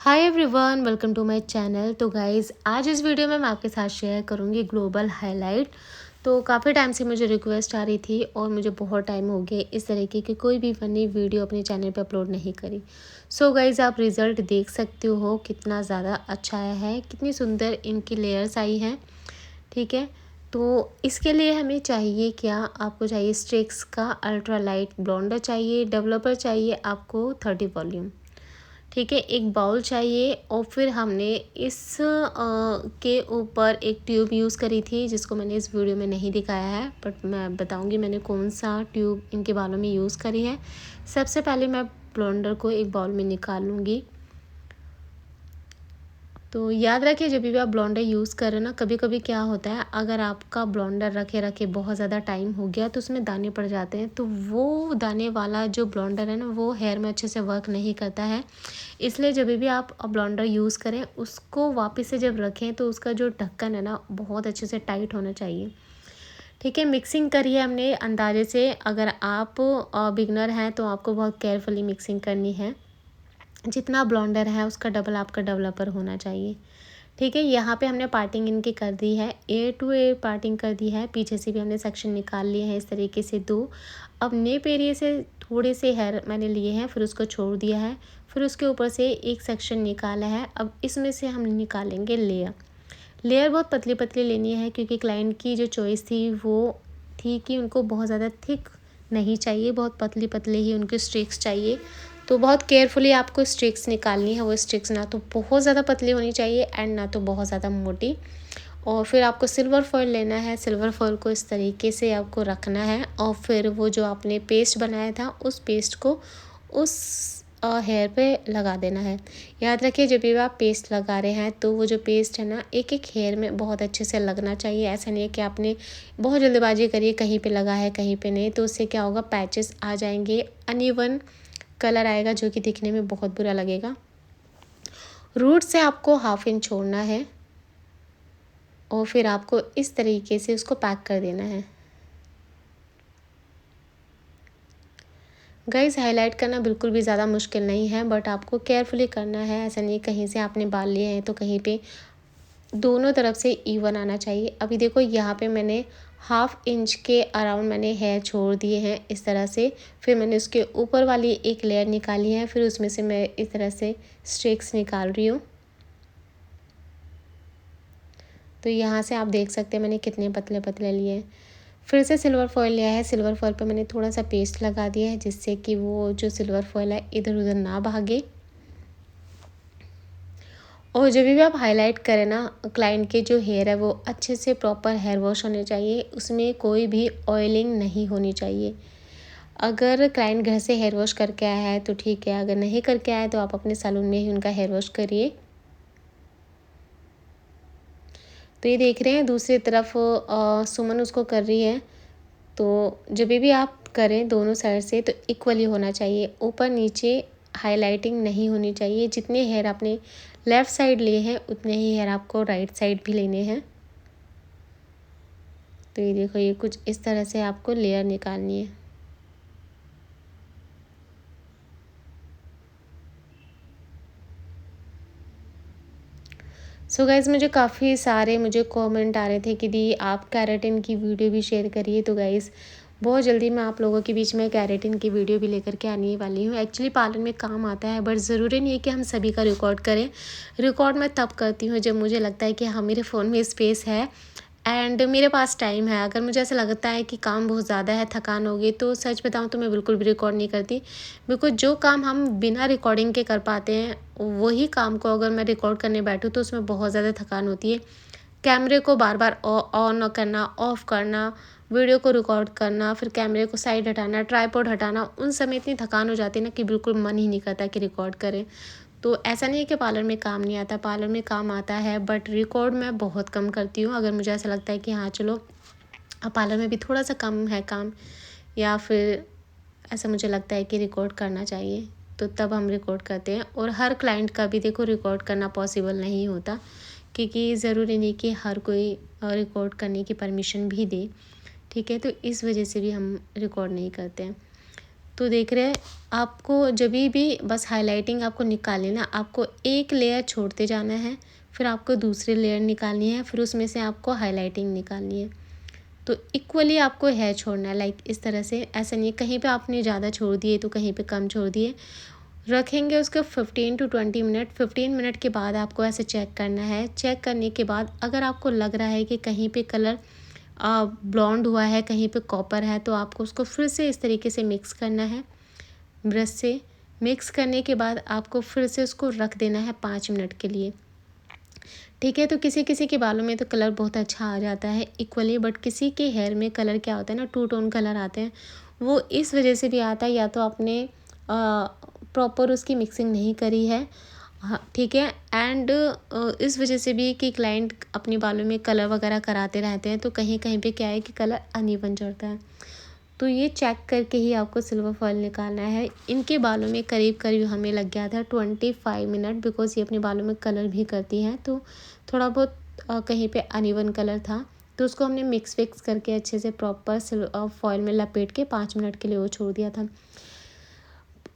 Hi everyone, welcome to my channel. तो guys, आज इस वीडियो में मैं आपके साथ शेयर करूंगी ग्लोबल हाईलाइट। तो काफ़ी टाइम से मुझे रिक्वेस्ट आ रही थी और मुझे बहुत टाइम हो गया इस तरीके की कोई भी फ़नी वीडियो अपने चैनल पे अपलोड नहीं करी। सो गाइज़, आप रिज़ल्ट देख सकते हो कितना ज़्यादा अच्छा आया है, कितनी सुंदर इनकी लेयर्स आई हैं। ठीक है, तो इसके लिए हमें चाहिए क्या, आपको चाहिए स्ट्रिक्स का अल्ट्रा लाइट ब्लॉन्डर चाहिए, डेवलपर चाहिए आपको 30 वॉल्यूम। ठीक है, एक बाउल चाहिए और फिर हमने इस के ऊपर एक ट्यूब यूज़ करी थी जिसको मैंने इस वीडियो में नहीं दिखाया है, बट मैं बताऊंगी मैंने कौन सा ट्यूब इनके बालों में यूज़ करी है। सबसे पहले मैं ब्लेंडर को एक बाउल में निकाल लूँगी। तो याद रखिए, जब भी आप ब्लेंडर यूज़ करें ना, कभी कभी क्या होता है, अगर आपका ब्लेंडर रखे रखे बहुत ज़्यादा टाइम हो गया तो उसमें दाने पड़ जाते हैं। तो वो दाने वाला जो ब्लेंडर है ना, वो हेयर में अच्छे से वर्क नहीं करता है। इसलिए जब भी आप ब्लेंडर यूज़ करें, उसको वापस से जब रखें तो उसका जो ढक्कन है ना, बहुत अच्छे से टाइट होना चाहिए। ठीक है, मिक्सिंग करिए हमने अंदाजे से। अगर आप बिगनर हैं तो आपको बहुत केयरफुली मिक्सिंग करनी है। जितना ब्लेंडर है उसका डबल आपका डेवलपर होना चाहिए। ठीक है, यहाँ पे हमने पार्टिंग इनकी कर दी है, ए टू ए पार्टिंग कर दी है। पीछे से भी हमने सेक्शन निकाल लिए हैं इस तरीके से दो। अब नेप एरिया से थोड़े से हेयर मैंने लिए हैं, फिर उसको छोड़ दिया है, फिर उसके ऊपर से एक सेक्शन निकाला है। अब इसमें से हम निकालेंगे लेयर। लेयर बहुत पतली पतली लेनी है, क्योंकि क्लाइंट की जो चॉइस थी वो थी कि उनको बहुत ज़्यादा थिक नहीं चाहिए, बहुत पतली पतले ही उनके स्ट्रिक्स चाहिए। तो बहुत केयरफुली आपको स्ट्रिक्स निकालनी है। वो स्ट्रिक्स ना तो बहुत ज़्यादा पतली होनी चाहिए एंड ना तो बहुत ज़्यादा मोटी। और फिर आपको सिल्वर फॉयल लेना है। सिल्वर फॉयल को इस तरीके से आपको रखना है और फिर वो जो आपने पेस्ट बनाया था उस पेस्ट को उस हेयर पे लगा देना है। याद रखिए, जब भी आप पेस्ट लगा रहे हैं तो वो जो पेस्ट है ना, एक एक हेयर में बहुत अच्छे से लगना चाहिए। ऐसा नहीं है कि आपने बहुत जल्दबाजी करी, कहीं पे लगा है कहीं पे नहीं, तो उससे क्या होगा, पैचेस आ जाएंगे, अनइवन कलर आएगा जो कि दिखने में बहुत बुरा लगेगा। रूट से आपको 1/2 इंच छोड़ना है और फिर आपको इस तरीके से उसको पैक कर देना है। गाइस, हाईलाइट करना बिल्कुल भी ज़्यादा मुश्किल नहीं है, बट आपको केयरफुली करना है। ऐसा नहीं कहीं से आपने बाल लिए हैं तो कहीं पे दोनों तरफ से इवन आना चाहिए। अभी देखो, यहाँ पे मैंने 1/2 इंच के अराउंड मैंने हेयर छोड़ दिए हैं इस तरह से। फिर मैंने उसके ऊपर वाली एक लेयर निकाली है, फिर उसमें से मैं इस तरह से स्ट्रिक्स निकाल रही हूँ। तो यहाँ से आप देख सकते हैं मैंने कितने पतले पतले लिए हैं। फिर से सिल्वर फॉयल लिया है। सिल्वर फॉयल पे मैंने थोड़ा सा पेस्ट लगा दिया है, जिससे कि वो जो सिल्वर फॉयल है इधर उधर ना भागे। और जब भी आप हाईलाइट करें ना, क्लाइंट के जो हेयर है वो अच्छे से प्रॉपर हेयर वॉश होने चाहिए, उसमें कोई भी ऑयलिंग नहीं होनी चाहिए। अगर क्लाइंट घर से हेयर वॉश करके आया है तो ठीक है, अगर नहीं करके आया है तो आप अपने सैलून में ही उनका हेयर वॉश करिए। तो ये देख रहे हैं दूसरी तरफ सुमन उसको कर रही है। तो जब भी आप करें दोनों साइड से तो इक्वली होना चाहिए, ऊपर नीचे हाईलाइटिंग नहीं होनी चाहिए। जितने हेयर आपने लेफ़्ट साइड लिए हैं उतने ही हेयर आपको राइट साइड भी लेने हैं। तो ये देखो, ये कुछ इस तरह से आपको लेयर निकालनी है। सो गाइज़, मुझे काफ़ी सारे कमेंट आ रहे थे कि दी आप केराटिन की वीडियो भी शेयर करिए। तो गाइज़, बहुत जल्दी मैं आप लोगों के बीच में केराटिन की वीडियो भी लेकर के आने वाली हूँ। एक्चुअली पार्लर में काम आता है, बट ज़रूरी नहीं है कि हम सभी का रिकॉर्ड करें। रिकॉर्ड मैं तब करती हूँ जब मुझे लगता है कि हाँ, मेरे फ़ोन में स्पेस है एंड मेरे पास टाइम है। अगर मुझे ऐसा लगता है कि काम बहुत ज़्यादा है, थकान होगी, तो सच बताऊँ तो मैं बिल्कुल भी रिकॉर्ड नहीं करती। बिकॉज़ जो काम हम बिना रिकॉर्डिंग के कर पाते हैं, वही काम को अगर मैं रिकॉर्ड करने बैठूँ तो उसमें बहुत ज़्यादा थकान होती है। कैमरे को बार बार ऑन करना, ऑफ करना, वीडियो को रिकॉर्ड करना, फिर कैमरे को साइड हटाना, ट्राइपॉड हटाना, उन समय इतनी थकान हो जाती है ना कि बिल्कुल मन ही नहीं करता कि रिकॉर्ड करें। तो ऐसा नहीं है कि पार्लर में काम नहीं आता, पार्लर में काम आता है, बट रिकॉर्ड मैं बहुत कम करती हूँ। अगर मुझे ऐसा लगता है कि हाँ चलो, अब पार्लर में भी थोड़ा सा कम है काम, या फिर ऐसा मुझे लगता है कि रिकॉर्ड करना चाहिए, तो तब हम रिकॉर्ड करते हैं। और हर क्लाइंट का भी देखो रिकॉर्ड करना पॉसिबल नहीं होता, क्योंकि ज़रूरी नहीं कि हर कोई रिकॉर्ड करने की परमिशन भी दे। ठीक है, तो इस वजह से भी हम रिकॉर्ड नहीं करते हैं। तो देख रहे हैं, आपको जब भी बस हाइलाइटिंग आपको निकालनी ना, आपको एक लेयर छोड़ते जाना है, फिर आपको दूसरी लेयर निकालनी है, फिर उसमें से आपको हाइलाइटिंग निकालनी है। तो इक्वली आपको हेयर छोड़ना है, लाइक इस तरह से। ऐसा नहीं कहीं पे आपने ज़्यादा छोड़ दिए तो कहीं पे कम छोड़ दिए। रखेंगे उसको 15 टू 20 मिनट। 15 मिनट के बाद आपको ऐसे चेक करना है। चेक करने के बाद अगर आपको लग रहा है कि कहीं पे कलर ब्लॉन्ड हुआ है, कहीं पे कॉपर है, तो आपको उसको फिर से इस तरीके से मिक्स करना है ब्रश से। मिक्स करने के बाद आपको फिर से उसको रख देना है 5 मिनट के लिए। ठीक है, तो किसी किसी के बालों में तो कलर बहुत अच्छा आ जाता है इक्वली, बट किसी के हेयर में कलर क्या होता है ना, 2 टोन कलर आते हैं। वो इस वजह से भी आता है, या तो आपने प्रॉपर उसकी मिक्सिंग नहीं करी है, हाँ ठीक है। एंड इस वजह से भी कि क्लाइंट अपने बालों में कलर वगैरह कराते रहते हैं, तो कहीं कहीं पे क्या है कि कलर अनइवन चढ़ता है। तो ये चेक करके ही आपको सिल्वर फॉयल निकालना है। इनके बालों में करीब करीब हमें लग गया था 25 मिनट, बिकॉज़ ये अपने बालों में कलर भी करती हैं, तो थोड़ा बहुत कहीं पे अनइवन कलर था, तो उसको हमने मिक्स विक्स करके अच्छे से प्रॉपर फॉयल में लपेट के 5 मिनट के लिए वो छोड़ दिया था।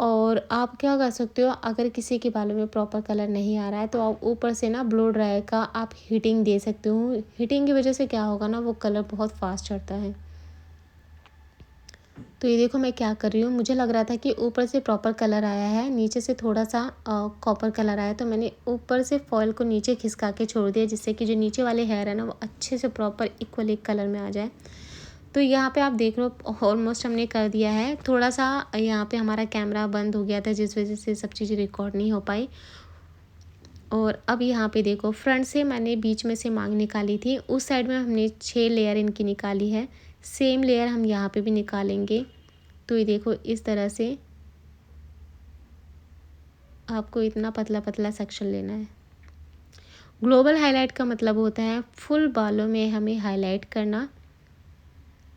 और आप क्या कर सकते हो, अगर किसी के बालों में प्रॉपर कलर नहीं आ रहा है, तो आप ऊपर से ना ब्लो ड्राई का आप हीटिंग दे सकते हो। हीटिंग की वजह से क्या होगा ना, वो कलर बहुत फास्ट चढ़ता है। तो ये देखो मैं क्या कर रही हूँ, मुझे लग रहा था कि ऊपर से प्रॉपर कलर आया है, नीचे से थोड़ा सा कॉपर कलर आया, तो मैंने ऊपर से फॉयल को नीचे खिसका के छोड़ दिया, जिससे कि जो नीचे वाले हेयर है ना, वो अच्छे से प्रॉपर इक्वल एक कलर में आ जाए। तो यहाँ पे आप देख रहे हो ऑलमोस्ट हमने कर दिया है। थोड़ा सा यहाँ पे हमारा कैमरा बंद हो गया था, जिस वजह से सब चीज़ें रिकॉर्ड नहीं हो पाई। और अब यहाँ पे देखो, फ्रंट से मैंने बीच में से मांग निकाली थी, उस साइड में हमने 6 लेयर इनकी निकाली है। सेम लेयर हम यहाँ पे भी निकालेंगे। तो ये देखो इस तरह से आपको इतना पतला पतला सेक्शन लेना है। ग्लोबल हाईलाइट का मतलब होता है फुल बालों में हमें हाईलाइट करना।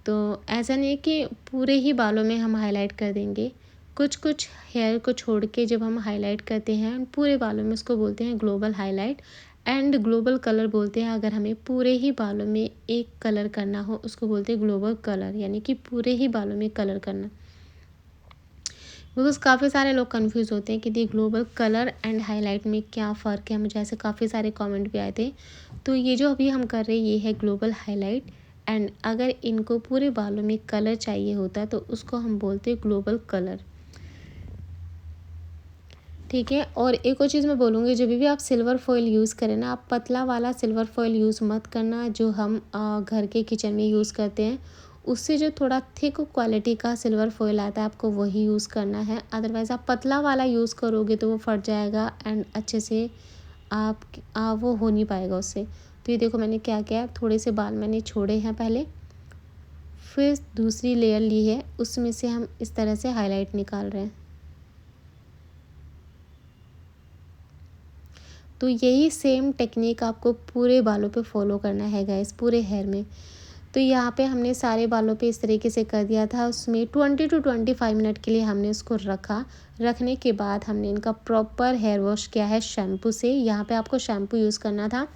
तो ऐसा नहीं कि पूरे ही बालों में हम हाईलाइट कर देंगे, कुछ कुछ हेयर को छोड़ के जब हम हाईलाइट करते हैं पूरे बालों में, उसको बोलते हैं global highlight. And global colour बोलते हैं अगर हमें पूरे ही बालों में एक कलर करना हो, उसको बोलते हैं ग्लोबल कलर, यानी कि पूरे ही बालों में कलर करना। बिकॉज़ काफ़ी सारे लोग कंफ्यूज होते हैं कि दी ग्लोबल कलर एंड हाईलाइट में क्या फ़र्क है, मुझे ऐसे काफ़ी सारे कमेंट भी आए थे। तो ये जो अभी हम कर रहे हैं ये है ग्लोबल हाईलाइट। एंड अगर इनको पूरे बालों में कलर चाहिए होता है तो उसको हम बोलते हैं ग्लोबल कलर। ठीक है, और एक और चीज़ मैं बोलूँगी, जब भी आप सिल्वर फॉयल यूज़ करें ना, आप पतला वाला सिल्वर फॉयल यूज़ मत करना, जो हम घर के किचन में यूज़ करते हैं। उससे जो थोड़ा थिक क्वालिटी का सिल्वर फॉयल आता है, आपको वही यूज़ करना है। अदरवाइज़ आप पतला वाला यूज़ करोगे तो वो फट जाएगा एंड अच्छे से वो हो नहीं पाएगा उससे। तो ये देखो मैंने क्या किया, थोड़े से बाल मैंने छोड़े हैं पहले, फिर दूसरी लेयर ली है, उसमें से हम इस तरह से हाईलाइट निकाल रहे हैं। तो यही सेम टेक्निक आपको पूरे बालों पे फॉलो करना है गाइस, पूरे हेयर में। तो यहाँ पे हमने सारे बालों पे इस तरीके से कर दिया था। उसमें 20 टू 25 मिनट के लिए हमने उसको रखा। रखने के बाद हमने इनका प्रॉपर हेयर वॉश किया है शैम्पू से। यहाँ पे आपको शैम्पू यूज़ करना था।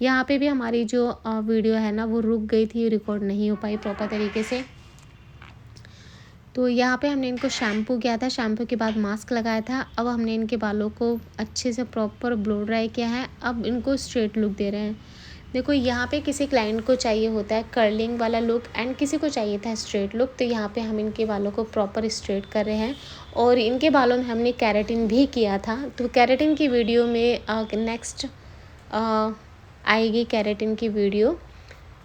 यहाँ पे भी हमारी जो वीडियो है ना, वो रुक गई थी, रिकॉर्ड नहीं हो पाई प्रॉपर तरीके से। तो यहाँ पे हमने इनको शैम्पू किया था, शैम्पू के बाद मास्क लगाया था। अब हमने इनके बालों को अच्छे से प्रॉपर ब्लो ड्राई किया है। अब इनको स्ट्रेट लुक दे रहे हैं। देखो यहाँ पे किसी क्लाइंट को चाहिए होता है कर्लिंग वाला लुक एंड किसी को चाहिए था स्ट्रेट लुक। तो यहाँ पे हम इनके बालों को प्रॉपर स्ट्रेट कर रहे हैं। और इनके बालों में हमने केराटिन भी किया था, तो केराटिन की वीडियो में नेक्स्ट आएगी केराटिन की वीडियो,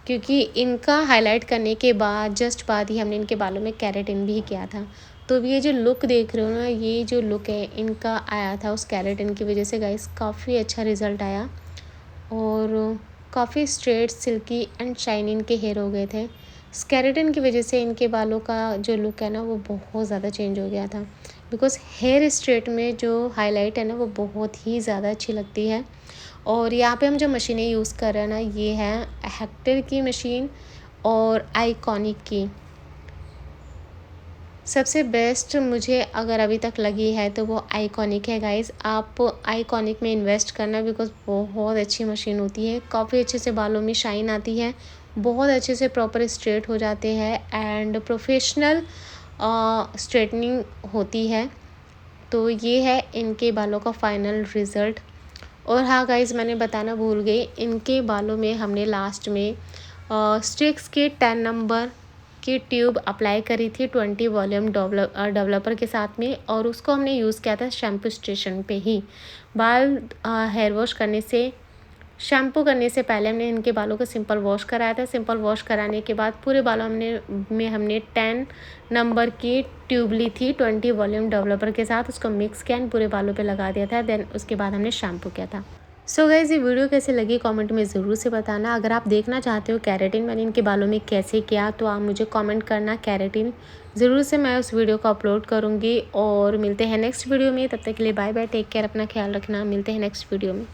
क्योंकि इनका हाईलाइट करने के बाद जस्ट बाद ही हमने इनके बालों में केराटिन भी किया था। तो ये जो लुक देख रहे हो ना, ये जो लुक है इनका आया था उस केराटिन की वजह से गाइस, काफ़ी अच्छा रिज़ल्ट आया और काफ़ी स्ट्रेट सिल्की एंड शाइनी इनके हेयर हो गए थे। केराटिन की वजह से इनके बालों का जो लुक है ना, वो बहुत ज़्यादा चेंज हो गया था। बिकॉज़ हेयर स्ट्रेट में जो हाईलाइट है ना, वो बहुत ही ज़्यादा अच्छी लगती है। और यहाँ पे हम जो मशीनें यूज़ कर रहे हैं ना, ये है हेक्टर की मशीन और आइकॉनिक की। सबसे बेस्ट मुझे अगर अभी तक लगी है तो वो आइकॉनिक है गाइस। आप आइकॉनिक में इन्वेस्ट करना, बिकॉज़ बहुत अच्छी मशीन होती है। काफ़ी अच्छे से बालों में शाइन आती है, बहुत अच्छे से प्रॉपर स्ट्रेट हो जाते हैं एंड प्रोफेशनल स्ट्रेटनिंग होती है। तो ये है इनके बालों का फाइनल रिज़ल्ट। और हाँ गाइज़, मैंने बताना भूल गई, इनके बालों में हमने लास्ट में स्ट्रिक्स के 10 नंबर की ट्यूब अप्लाई करी थी 20 वॉल्यूम डेवलपर के साथ में, और उसको हमने यूज़ किया था शैम्पू स्टेशन पे ही। बाल हेयर वॉश करने से, शैम्पू करने से पहले हमने इनके बालों को सिंपल वॉश कराया था। सिंपल वॉश कराने के बाद पूरे बालों हमने 10 नंबर की ट्यूब ली थी 20 वॉल्यूम डेवलपर के साथ, उसको मिक्स किया एंड पूरे बालों पे लगा दिया था। देन उसके बाद हमने शैम्पू किया था। सो गाइज़, ये वीडियो कैसे लगी कमेंट में ज़रूर से बताना। अगर आप देखना चाहते हो केराटिन मैंने इनके बालों में कैसे किया, तो आप मुझे कमेंट करना केराटिन, ज़रूर से मैं उस वीडियो को अपलोड करूँगी। और मिलते हैं नेक्स्ट वीडियो में, तब तक के लिए बाय बाय, टेक केयर, अपना ख्याल रखना। मिलते हैं नेक्स्ट वीडियो में।